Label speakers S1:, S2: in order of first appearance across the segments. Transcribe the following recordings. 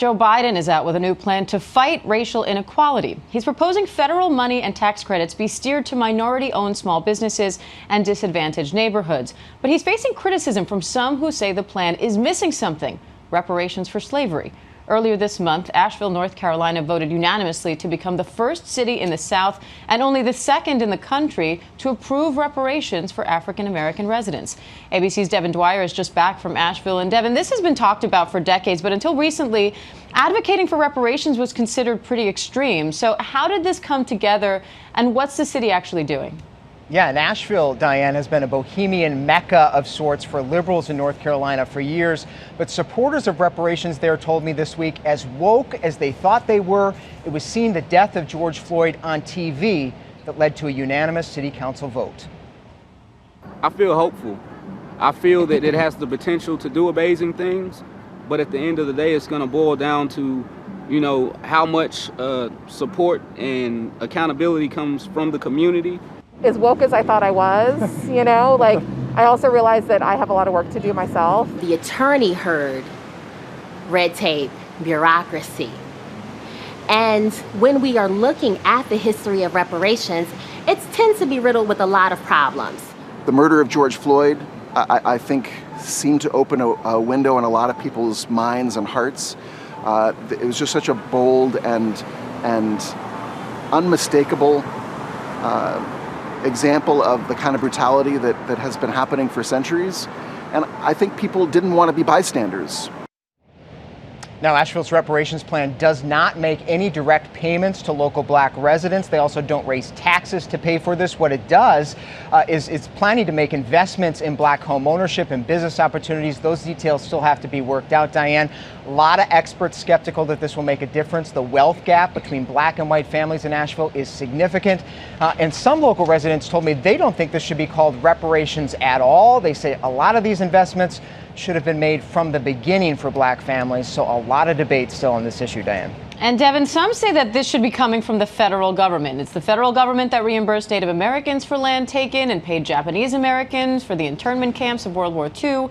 S1: Joe Biden is out with a new plan to fight racial inequality. He's proposing federal money and tax credits be steered to minority-owned small businesses and disadvantaged neighborhoods. But he's facing criticism from some who say the plan is missing something: reparations for slavery. Earlier this month, Asheville, North Carolina voted unanimously to become the first city in the South and only the second in the country to approve reparations for African-American residents. ABC's Devin Dwyer is just back from Asheville. And Devin, this has been talked about for decades, but until recently, advocating for reparations was considered pretty extreme. So how did this come together, and what's the city actually doing?
S2: Yeah, and Asheville, Diane, has been a bohemian mecca of sorts for liberals in North Carolina for years. But supporters of reparations there told me this week, as woke as they thought they were, it was seeing the death of George Floyd on TV that led to a unanimous city council vote.
S3: I feel hopeful. I feel that it has the potential to do amazing things, but at the end of the day, it's going to boil down to, how much support and accountability comes from the community.
S4: As woke as I thought I was, I also realized that I have a lot of work to do myself.
S5: The attorney heard red tape, bureaucracy. And when we are looking at the history of reparations, it tends to be riddled with a lot of problems.
S6: The murder of George Floyd, I think, seemed to open a window in a lot of people's minds and hearts. It was just such a bold and unmistakable example of the kind of brutality that has been happening for centuries. And I think people didn't want to be bystanders.
S2: Now, Asheville's reparations plan does not make any direct payments to local black residents. They also don't raise taxes to pay for this. What it does is it's planning to make investments in black home ownership and business opportunities. Those details still have to be worked out, Diane. A lot of experts skeptical that this will make a difference. The wealth gap between black and white families in Asheville is significant. And some local residents told me they don't think this should be called reparations at all. They say a lot of these investments should have been made from the beginning for black families. So a lot of debate still on this issue, Diane.
S1: And Devin, some say that this should be coming from the federal government. It's the federal government that reimbursed Native Americans for land taken and paid Japanese Americans for the internment camps of World War II.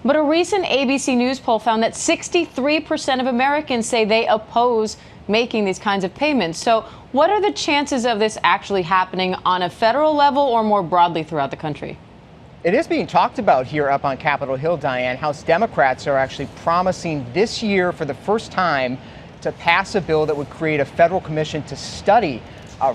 S1: But a recent ABC News poll found that 63% of Americans say they oppose making these kinds of payments. So what are the chances of this actually happening on a federal level or more broadly throughout the country?
S2: It is being talked about here up on Capitol Hill, Diane. House Democrats are actually promising this year for the first time to pass a bill that would create a federal commission to study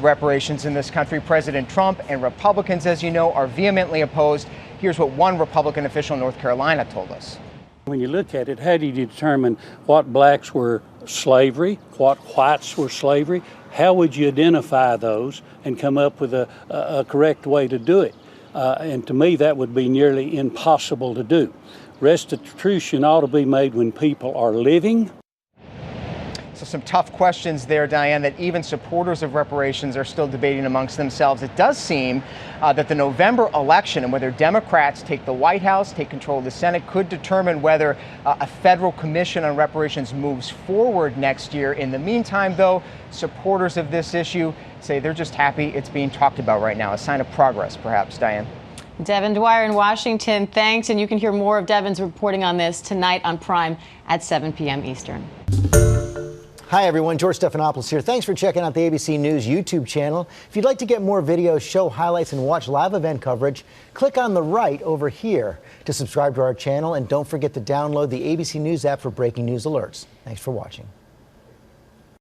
S2: reparations in this country. President Trump and Republicans, as you know, are vehemently opposed. Here's what one Republican official in North Carolina told us.
S7: When you look at it, how do you determine what blacks were slavery, what whites were slavery? How would you identify those and come up with a correct way to do it? And to me, that would be nearly impossible to do. Restitution ought to be made when people are living.
S2: So some tough questions there, Diane, that even supporters of reparations are still debating amongst themselves. It does seem that the November election and whether Democrats take the White House, take control of the Senate, could determine whether a federal commission on reparations moves forward next year. In the meantime, though, supporters of this issue say they're just happy it's being talked about right now, a sign of progress, perhaps, Diane.
S1: Devin Dwyer in Washington, thanks. And you can hear more of Devin's reporting on this tonight on Prime at 7 p.m. Eastern.
S8: Hi, everyone. George Stephanopoulos here. Thanks for checking out the ABC News YouTube channel. If you'd like to get more videos, show highlights, and watch live event coverage, click on the right over here to subscribe to our channel. And don't forget to download the ABC News app for breaking news alerts. Thanks for watching.